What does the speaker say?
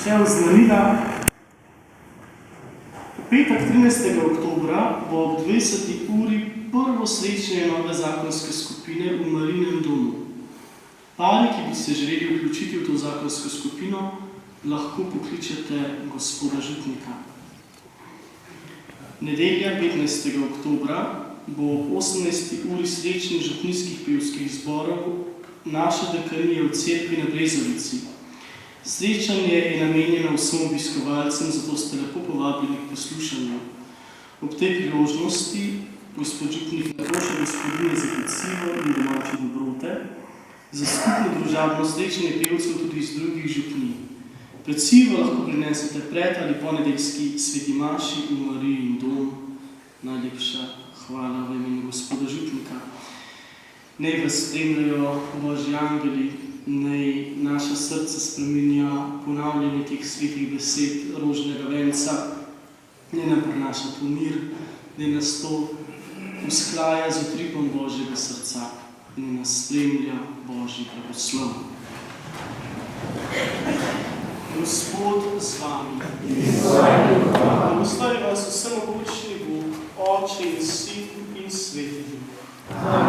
Vse oznanila. Petek 13. oktobra bo ob 20. uri prvo srečanje nove zakonske skupine v Marijinem domu. Pari, ki bi se želeli vključiti v to zakonsko skupino, lahko pokličete gospoda Župnika. Nedelja 15. oktobra bo ob 18. uri srečanje župnijskih pevskih zborov naše dekanije v cerkvi na Brezovici. Srečanje je namenjeno vsem obiskovalcem, zato ste lepo povabljeni k poslušanju. Ob tej priložnosti gospod Župnik naproša gospodine za pecivo in domače dobrote, za skupno družabno srečanje pevcev tudi iz drugih župnij. Pecivo lahko prinesete pred ali po nedeljski sveti maši v Marijin dom. Najlepša hvala v imenu gospoda Župnika. Naj vas spremljajo Božji angeli, naj naša srca spreminja ponavljanje teh svetih besed rožnega venca, naj nam prinaša to mir, naj nas to usklaja z utripom Božjega srca, naj nas spremlja Božji blagoslov. Gospod z vami. Blagoslovi vas vsemogočni Bog, Oče in Sin in Sveti Duh.